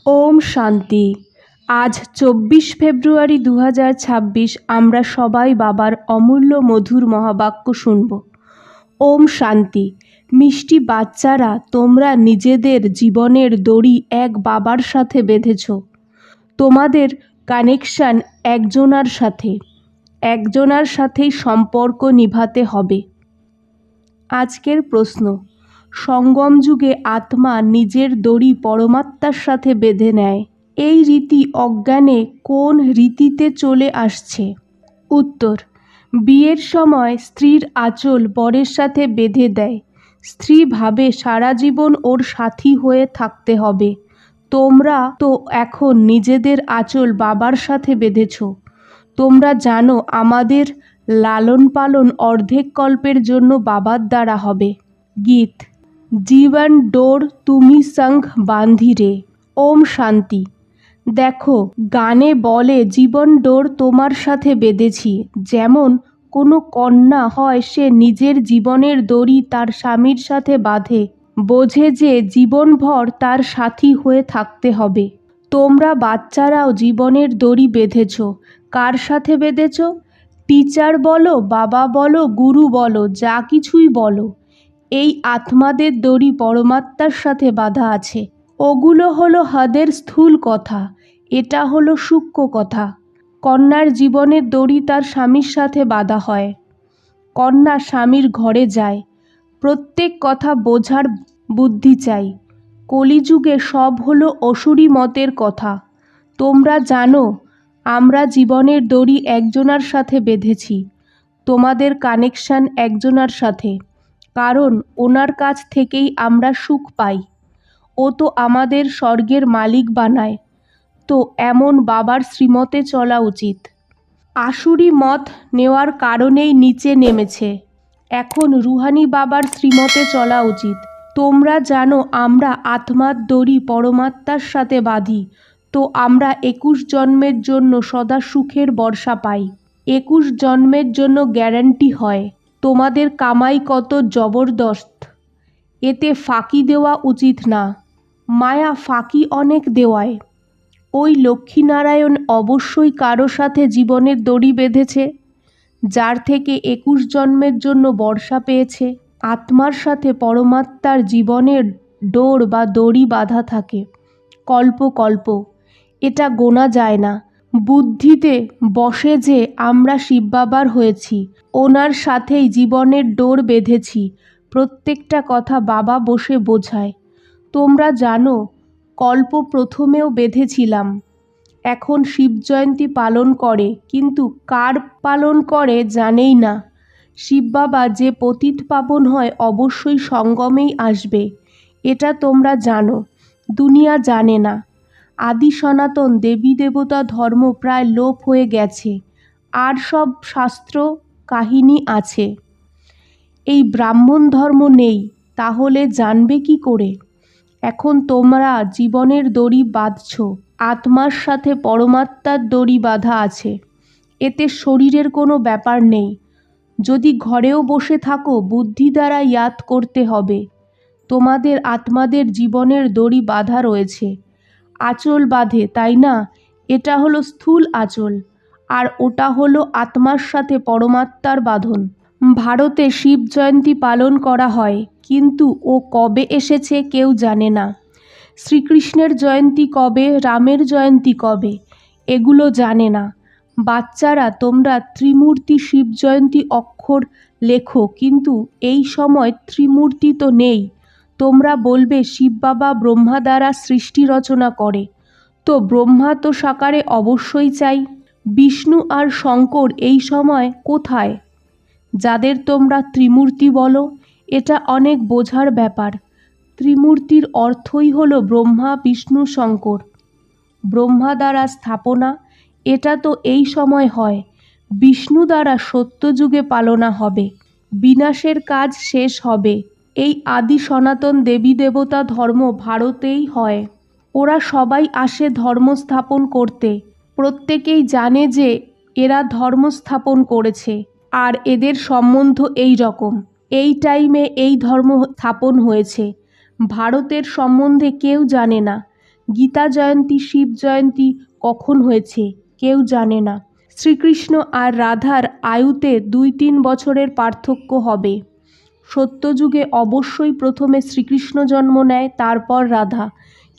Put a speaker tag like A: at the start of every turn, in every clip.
A: ওম শান্তি। আজ 24 ফেব্রুয়ারি 2026 আমরা সবাই বাবার অমূল্য মধুর মহাবাক্য শুনব। ওম শান্তি। মিষ্টি বাচ্চারা, তোমরা নিজেদের জীবনের দড়ি এক বাবার সাথে বেঁধেছ। তোমাদের কানেকশন একজনার সাথেই সম্পর্ক নিভাতে হবে। আজকের প্রশ্ন: সঙ্গম যুগে আত্মা নিজের দড়ি পরমাত্মার সাথে বেঁধে নেয়। এই রীতি অজ্ঞানে কোন রীতিতে চলে আসছে? উত্তর: বিয়ের সময় স্ত্রীর আঁচল বরের সাথে বেঁধে দেয়। স্ত্রী ভাবে সারা জীবন ওর সাথী হয়ে থাকতে হবে। তোমরা তো এখন নিজেদের আঁচল বাবার সাথে বেঁধেছ। তোমরা জানো আমাদের লালন পালন অর্ধেক কল্পের জন্য বাবার দ্বারা হবে। গীত: জীবন ডোর তুমি সংঘ বাঁধি রে। ওম শান্তি। দেখো, গানে বলে জীবন ডোর তোমার সাথে বেঁধেছি। যেমন কোনো কন্যা হয়, সে নিজের জীবনের দড়ি তার স্বামীর সাথে বাঁধে, বোঝে যে জীবনভর তার সাথী হয়ে থাকতে হবে। তোমরা বাচ্চারাও জীবনের দড়ি বেঁধেছ। কার সাথে বেঁধেছ? টিচার বলো, বাবা বলো, গুরু বলো, যা কিছুই বলো, এই আত্মাদের দড়ি পরমাত্মার সাথে বাঁধা আছে। ওগুলো হলো হদের স্থূল কথা, এটা হলো সূক্ষ্ম কথা। কন্যার জীবনের দড়ি তার স্বামীর সাথে বাঁধা হয়। কন্যা স্বামীর ঘরে যায়, প্রত্যেক কথা বোঝার বুদ্ধি চাই। কলিযুগে সব হলো অসুরী মতের কথা। তোমরা জানো আমরা জীবনের দড়ি একজনার সাথে বেঁধেছি। তোমাদের কানেকশন একজনার সাথে, কারণ ওনার কাছ থেকেই আমরা সুখ পাই। ও তো আমাদের স্বর্গের মালিক বানায়। তো এমন বাবার শ্রীমতে চলা উচিত। আসুরি মত নেওয়ার কারণেই নিচে নেমেছে। এখন রুহানি বাবার শ্রীমতে চলা উচিত। তোমরা জানো আমরা আত্মার দড়ি পরমাত্মার সাথে বাঁধি, তো আমরা 21 জন্মের জন্য সদা সুখের বর্ষা পাই। 21 জন্মের জন্য গ্যারান্টি হয়। তোমাদের কামাই কত জবরদস্ত, এতে ফাঁকি দেওয়া উচিত না। মায়া ফাঁকি অনেক দেওয়ায়। ওই লক্ষ্মীনারায়ণ অবশ্যই কারো সাথে জীবনের দড়ি বেঁধেছে, যার থেকে 21 জন্মের জন্য বর্ষা পেয়েছে। আত্মার সাথে পরমাত্মার জীবনের ডোর বা দড়ি বাঁধা থাকে কল্প কল্প, এটা গোনা যায় না। বুদ্ধিতে বসে যে আমরা শিব বাবার হয়েছি, ওনার সাথেই জীবনের ডোর বেঁধেছি। প্রত্যেকটা কথা বাবা বসে বোঝায়। তোমরা জানো কল্প প্রথমেও বেঁধেছিলাম। এখন শিব জয়ন্তী পালন করে, কিন্তু কার পালন করে জানেই না। শিব বাবা যে পতিত পাবন হয় অবশ্যই সঙ্গমেই আসবে, এটা তোমরা জানো। দুনিয়া জানে না। আদি সনাতন দেবী দেবতা ধর্ম প্রায় লোপ হয়ে গেছে, আর সব শাস্ত্র কাহিনী আছে। এই ব্রাহ্মণ ধর্ম নেই, তাহলে জানবে কি করে? এখন তোমরা জীবনের দড়ি বাঁধছ, আত্মার সাথে পরমাত্মার দড়ি বাঁধা আছে। এতে শরীরের কোনো ব্যাপার নেই। যদি ঘরেও বসে থাকো, বুদ্ধি দ্বারা ইয়াদ করতে হবে। তোমাদের আত্মাদের জীবনের দড়ি বাঁধা রয়েছে। আঁচল বাঁধে, তাই না? এটা হলো স্থূল আঁচল, আর ওটা হলো আত্মার সাথে পরমাত্মার বাঁধন। ভারতে শিব জয়ন্তী পালন করা হয়, কিন্তু ও কবে এসেছে কেউ জানে না। শ্রীকৃষ্ণের জয়ন্তী কবে, রামের জয়ন্তী কবে, এগুলো জানে না। বাচ্চারা, তোমরা ত্রিমূর্তি শিব জয়ন্তী অক্ষর লেখো, কিন্তু এই সময় ত্রিমূর্তি তো নেই। তোমরা বলবে শিব বাবা ব্রহ্মা দ্বারা সৃষ্টি রচনা করে, তো ব্রহ্মা তো সাকারে অবশ্যই চাই। বিষ্ণু আর শঙ্কর এই সময় কোথায়? যাদের তোমরা ত্রিমূর্তি বলো, এটা অনেক বোঝার ব্যাপার। ত্রিমূর্তির অর্থই হলো ব্রহ্মা, বিষ্ণু, শঙ্কর। ব্রহ্মা দ্বারা স্থাপনা, এটা তো এই সময় হয়। বিষ্ণু দ্বারা সত্যযুগে পালনা হবে, বিনাশের কাজ শেষ হবে। এই আদি সনাতন দেবী দেবতা ধর্ম ভারতেই হয়। ওরা সবাই আসে ধর্ম স্থাপন করতে। প্রত্যেকেই জানে যে এরা ধর্ম স্থাপন করেছে, আর এদের সম্বন্ধ এই রকম। এই টাইমে এই ধর্ম স্থাপন হয়েছে। ভারতের সম্বন্ধে কেউ জানে না। গীতা জয়ন্তী, শিব জয়ন্তী কখন হয়েছে কেউ জানে না। শ্রীকৃষ্ণ আর রাধার আয়ুতে 2-3 বছরের পার্থক্য হবে। সত্যযুগে অবশ্যই প্রথমে শ্রীকৃষ্ণ জন্ম নেয়, তারপর রাধা।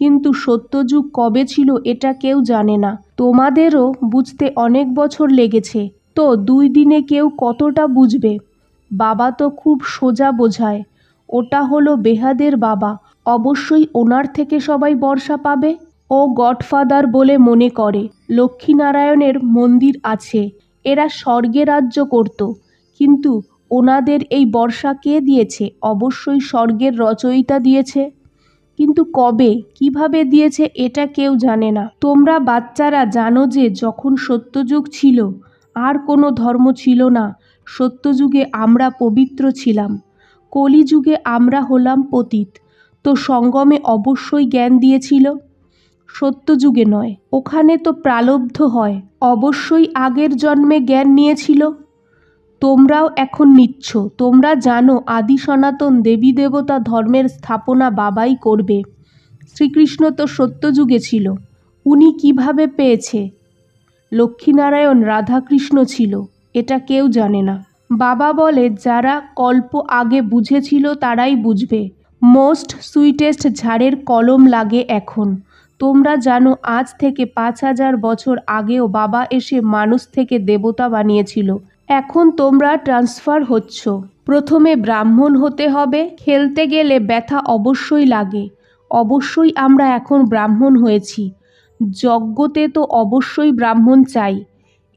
A: কিন্তু সত্যযুগ কবে ছিল এটা কেউ জানে না। তোমাদেরও বুঝতে অনেক বছর লেগেছে, তো 2 দিনে কেউ কতটা বুঝবে? বাবা তো খুব সোজা বোঝায়। ওটা হলো বেহাদের বাবা, অবশ্যই ওনার থেকে সবাই বর্ষা পাবে। ও গডফাদার বলে মনে করে। লক্ষ্মীনারায়ণের মন্দির আছে, এরা স্বর্গে রাজ্য করত, কিন্তু ওনাদের এই বর্ষা কে দিয়েছে? অবশ্যই স্বর্গের রচয়িতা দিয়েছে। কিন্তু কবে, কিভাবে দিয়েছে এটা কেউ জানে না। তোমরা বাচ্চারা জানো যে যখন সত্যযুগ ছিল আর কোনো ধর্ম ছিল না। সত্যযুগে আমরা পবিত্র ছিলাম, কলিযুগে আমরা হলাম পতিত। তো সঙ্গমে অবশ্যই জ্ঞান দিয়েছিল, সত্যযুগে নয়। ওখানে তো প্রালব্ধ হয়, অবশ্যই আগের জন্মে জ্ঞান নিয়েছিল। তোমরাও এখন নিচ্ছ। তোমরা জানো আদি সনাতন দেবী দেবতা ধর্মের স্থাপনা বাবাই করবে। শ্রীকৃষ্ণ তো সত্যযুগে ছিল, উনি কিভাবে পেয়েছে? লক্ষ্মীনারায়ণ রাধাকৃষ্ণ ছিল, এটা কেউ জানে না। বাবা বলে যারা কল্প আগে বুঝেছিল তারাই বুঝবে। মোস্ট সুইটেস্ট ঝাড়ের কলম লাগে এখন। তোমরা জানো আজ থেকে 5000 বছর আগেও বাবা এসে মানুষ থেকে দেবতা বানিয়েছিল। এখন তোমরা ট্রান্সফার হচ্ছ। প্রথমে ব্রাহ্মণ হতে হবে। খেলতে গেলে ব্যথা অবশ্যই লাগে। অবশ্যই আমরা এখন ব্রাহ্মণ হয়েছি। যজ্ঞতে তো অবশ্যই ব্রাহ্মণ চাই।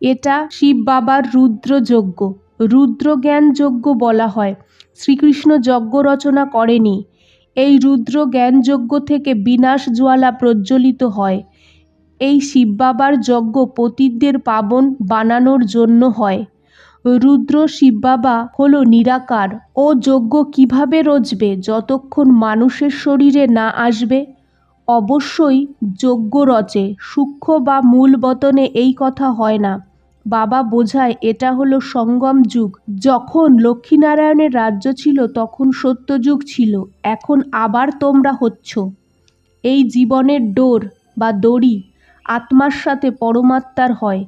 A: এটা শিব বাবার রুদ্র যজ্ঞ, রুদ্র জ্ঞান যজ্ঞ বলা হয়। শ্রীকৃষ্ণ যজ্ঞ রচনা করেনি। এই রুদ্র জ্ঞান যজ্ঞ থেকে বিনাশ জ্বালা প্রজ্বলিত হয়। এই শিব বাবার যজ্ঞ পতিতদের পাবন বানানোর জন্য হয়। রুদ্র শিব বাবা হলো নিরাকার। ও যজ্ঞ কিভাবে রচবে যতক্ষণ মানুষের শরীরে না আসবে? অবশ্যই যজ্ঞ রচে, সূক্ষ্ম বা মূল বতনে এই কথা হয় না। বাবা বোঝায় এটা হলো সঙ্গম যুগ। যখন লক্ষ্মীনারায়ণের রাজ্য ছিল তখন সত্যযুগ ছিল। এখন আবার তোমরা হচ্ছ। এই জীবনের ডোর বা দড়ি আত্মার সাথে পরমাত্মার হয়।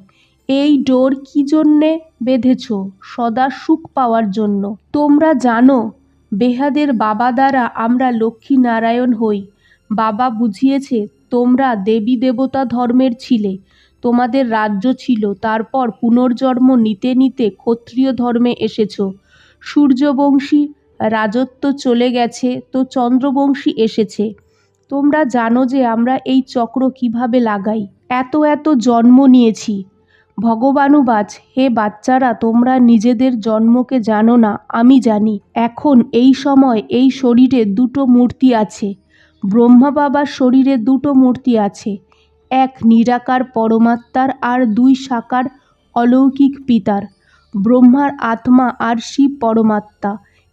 A: এই ডোর কি জন্যে বেঁধেছ? সদা সুখ পাওয়ার জন্য। তোমরা জানো বেহাদের বাবা দ্বারা আমরা লক্ষ্মী নারায়ণ হই। বাবা বুঝিয়েছে তোমরা দেবী দেবতা ধর্মের ছিলে, তোমাদের রাজ্য ছিল, তারপর পুনর্জন্ম নিতে নিতে ক্ষত্রিয় ধর্মে এসেছ। সূর্যবংশী রাজত্ব চলে গেছে, তো চন্দ্রবংশী এসেছে। তোমরা জানো যে আমরা এই চক্র কিভাবে লাগাই। এত এত জন্ম নিয়েছি। ভগবানুবাজ, হে বাচ্চারা, তোমরা নিজেদের জন্মকে জানো না, আমি জানি। এখন এই সময় এই শরীরে 2টো মূর্তি আছে। ব্রহ্মা বাবার শরীরে 2টো মূর্তি আছে, এক নিরাকার পরমাত্মার আর 2 সাকার অলৌকিক পিতার। ব্রহ্মার আত্মা আর শিব পরমাত্মা।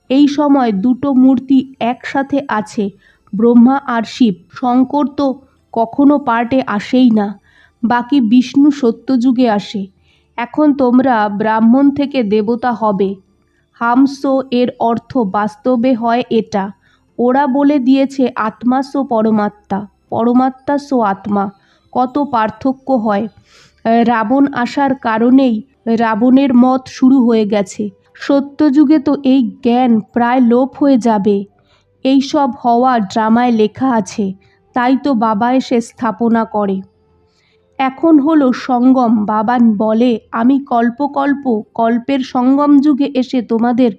A: এই সময় 2টো মূর্তি একসাথে আছে, ব্রহ্মা আর শিব। শঙ্কর তো কখনো পার্টে আসেই না, বাকি বিষ্ণু সত্যযুগে আসে। এখন তোমরা ব্রাহ্মণ থেকে দেবতা হবে। হামসো এর অর্থ বাস্তবে হয় এটা। ওরা বলে দিয়েছে আত্মা সো পরমাত্মা, পরমাত্মা সো আত্মা। কত পার্থক্য হয়। রাবণ আসার কারণেই রাবণের মত শুরু হয়ে গেছে। সত্যযুগে তো এই জ্ঞান প্রায় লোপ হয়ে যাবে। এই সব হওয়া ড্রামায় লেখা আছে, তাই তো বাবা এসে স্থাপনা করে। এখন হলো সঙ্গম। বাবা বলে আমি কল্পের সঙ্গম যুগে এসে তোমাদের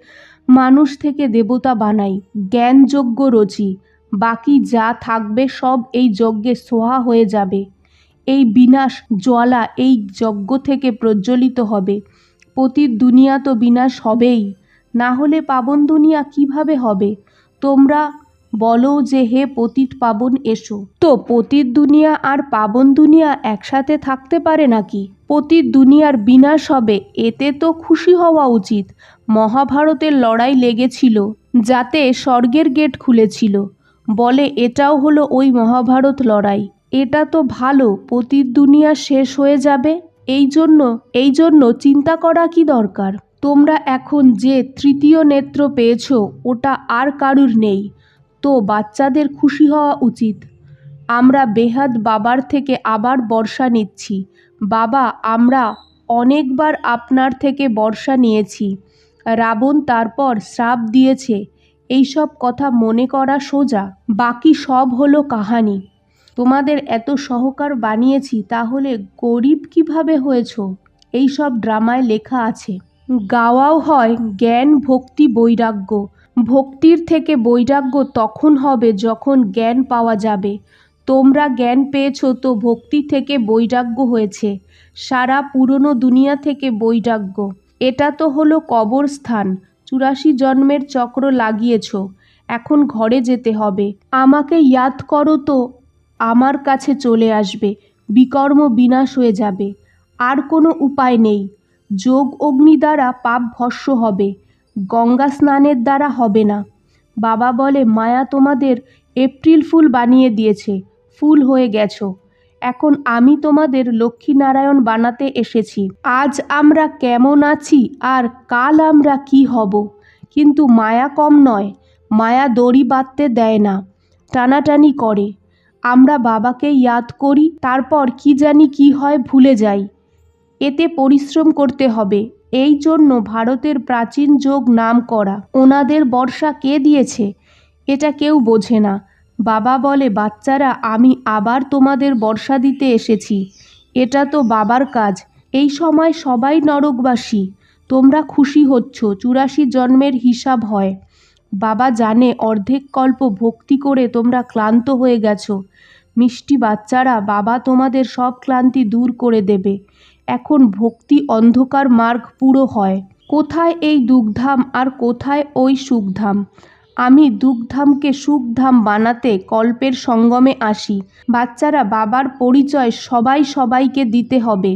A: মানুষ থেকে দেবতা বানাই, জ্ঞানযজ্ঞ রচি। বাকি যা থাকবে সব এই যজ্ঞে সোহা হয়ে যাবে। এই বিনাশ জ্বালা এই যজ্ঞ থেকে প্রজ্বলিত হবে। পতিত দুনিয়া তো বিনাশ হবেই, না হলে পাবন দুনিয়া কিভাবে হবে? তোমরা বলো যে হে পতিত পাবন এসো। তো পতিত দুনিয়া আর পাবন দুনিয়া একসাথে থাকতে পারে নাকি? পতিত দুনিয়ার বিনাশ হবে, এতে তো খুশি হওয়া উচিত। মহাভারতের লড়াই লেগেছিল যাতে স্বর্গের গেট খুলেছিল, বলে এটাও হলো ওই মহাভারত লড়াই। এটা তো ভালো, পতিত দুনিয়া শেষ হয়ে যাবে। এই জন্য চিন্তা করা কি দরকার? তোমরা এখন যে 3য় নেত্র পেয়েছো ওটা আর কারুর নেই, তো বাচ্চাদের খুশি হওয়া উচিত। আমরা বেহাদ বাবার থেকে আবার বর্ষা নিচ্ছি। বাবা, আমরা অনেকবার আপনার থেকে বর্ষা নিয়েছি। রাবণ তারপর শ্রাপ দিয়েছে। এইসব কথা মনে করা সোজা, বাকি সব হলো কাহানি। তোমাদের এত সহকার বানিয়েছি, তাহলে গরিব কিভাবে হয়েছ? এইসব ড্রামায় লেখা আছে। গাওয়াও হয় জ্ঞান, ভক্তি, বৈরাগ্য। ভক্তির থেকে বৈরাগ্য তখন হবে যখন জ্ঞান পাওয়া যাবে। তোমরা জ্ঞান পেয়েছো তো ভক্তি থেকে বৈরাগ্য হয়েছে। সারা পুরনো দুনিয়া থেকে বৈরাগ্য। এটা তো হলো কবরস্থান। 84 জন্মের চক্র লাগিয়েছ। এখন ঘরে যেতে হবে। আমাকে ইয়াদ করো তো আমার কাছে চলে আসবে। বিকর্ম বিনাশ হয়ে যাবে। আর কোনো উপায় নেই। যোগ অগ্নি দ্বারা পাপ ভস্ম হবে, গঙ্গা স্নানের দ্বারা হবে না। বাবা বলে, মায়া তোমাদের এপ্রিল ফুল বানিয়ে দিয়েছে, ফুল হয়ে গেছো। এখন আমি তোমাদের লক্ষ্মীনারায়ণ বানাতে এসেছি। আজ আমরা কেমন আছি আর কাল আমরা কি হব। কিন্তু মায়া কম নয়। মায়া দড়ি বাঁধতে দেয় না, টানাটানি করে। আমরা বাবাকে ইয়াদ করি, তারপর কি জানি কি হয় ভুলে যাই। এতে পরিশ্রম করতে হবে। এই জন্য ভারতের প্রাচীন যোগ নাম করা। ওনাদের বর্ষা কে দিয়েছে এটা কেউ বোঝে না। বাবা বলে, বাচ্চারা, আমি আবার তোমাদের বর্ষা দিতে এসেছি। এটা তো বাবার কাজ। এই সময় সবাই নরকবাসী। তোমরা খুশি হচ্ছ, 84 জন্মের হিসাব হয়। বাবা জানে অর্ধেক কল্প ভক্তি করে তোমরা ক্লান্ত হয়ে গেছো। মিষ্টি বাচ্চারা, বাবা তোমাদের সব ক্লান্তি দূর করে দেবে। এখন ভক্তি অন্ধকার মার্গ পুরো হয়। কোথায় এই দুঃখধাম আর কোথায় ওই সুখধাম? আমি দুঃখধামকে সুখধাম বানাতে কল্পের সঙ্গমে আসি। বাচ্চারা, বাবার পরিচয় সবাই সবাইকে দিতে হবে।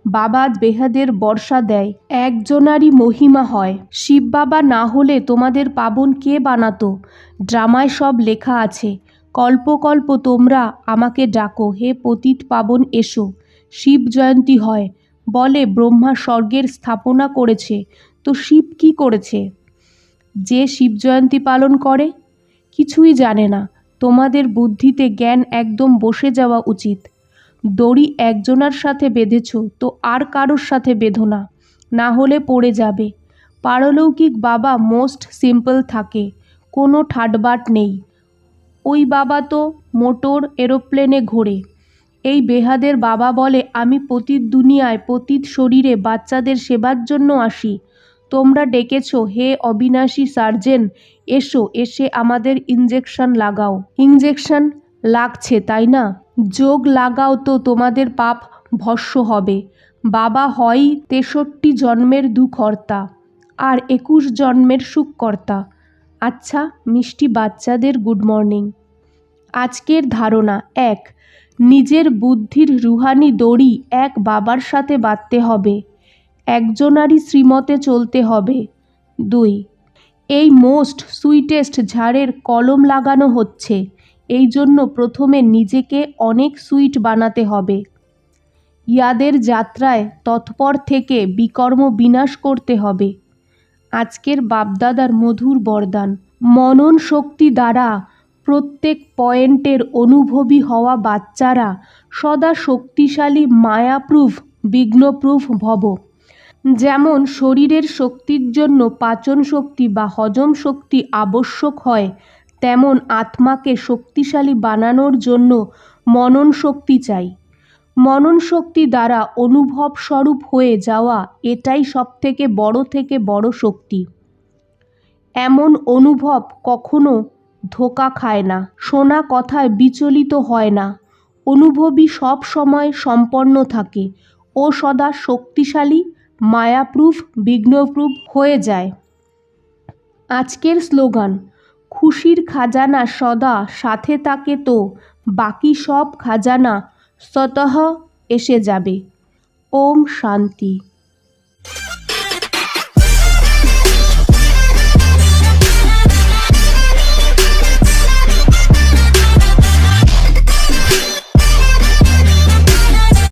A: বাবা বেহাদের বর্ষা দেয়, একজনারই মহিমা হয়। শিব বাবা না হলে তোমাদের পাবন কে বানাতো? ড্রামায় সব লেখা আছে। কল্প কল্প তোমরা আমাকে ডাকো, হে পতিত পাবন এসো। শিব জয়ন্তী হয়। বলে, ব্রহ্মা স্বর্গের স্থাপনা করেছে, তো শিব কি করেছে যে শিব জয়ন্তী পালন করে? কিছুই জানে না। তোমাদের বুদ্ধিতে জ্ঞান একদম বসে যাওয়া উচিত। দড়ি একজনার সাথে বেঁধেছ তো আর কারোর সাথে বেঁধো না, না হলে পড়ে যাবে। পারলৌকিক বাবা মোস্ট সিম্পল থাকে, কোনো ঠাটবাট নেই। ওই বাবা তো মোটর এরোপ্লেনে ঘোরে। এই বেহাদের বাবা বলে, আমি পতিত দুনিয়ায় পতিত শরীরে বাচ্চাদের সেবার জন্য আসি। তোমরা ডেকেছ, হে অবিনাশী সার্জেন, এসো, এসে আমাদের ইঞ্জেকশন লাগাও। ইঞ্জেকশন লাগছে তাই না? যোগ লাগাও তো তোমাদের পাপ ভস্ম হবে। বাবা হয় 63 জন্মের দুঃখকর্তা আর 21 জন্মের সুখকর্তা। আচ্ছা মিষ্টি বাচ্চাদের গুড মর্নিং। আজকের ধারণা: 1. নিজের বুদ্ধির রুহানি দড়ি এক বাবার সাথে বাঁধতে হবে। একজনারই শ্রীমতে চলতে হবে। 2. এই মোস্ট সুইটেস্ট ঝাড়ের কলম লাগানো হচ্ছে, এই জন্য প্রথমে নিজেকে অনেক সুইট বানাতে হবে। ইয়াদের যাত্রায় তৎপর থেকে বিকর্ম বিনাশ করতে হবে। আজকের বাপদাদার মধুর বরদান: মনন শক্তি দ্বারা প্রত্যেক পয়েন্টের অনুভবী হওয়া বাচ্চারা সদা শক্তিশালী, মায়াপ্রুফ, বিঘ্নপ্রুফ ভব। যেমন শরীরের শক্তির জন্য পাচন শক্তি বা হজম শক্তি আবশ্যক হয়, তেমন আত্মাকে শক্তিশালী বানানোর জন্য মনন শক্তি চাই। মনন শক্তি দ্বারা অনুভব স্বরূপ হয়ে যাওয়া, এটাই সবথেকে বড় শক্তি। এমন অনুভব কখনো ধোঁকা খায় না, শোনা কথায় বিচলিত হয় না। অনুভবই সব সময় সম্পন্ন থাকে ও সদা শক্তিশালী, মায়াপ্রুফ, বিঘ্নপ্রুফ হয়ে যায়। আজকের স্লোগান: খুশির খাজানা সদা সাথে থাকে তো বাকি সব খাজানা স্বতঃ এসে যাবে। ওম শান্তি।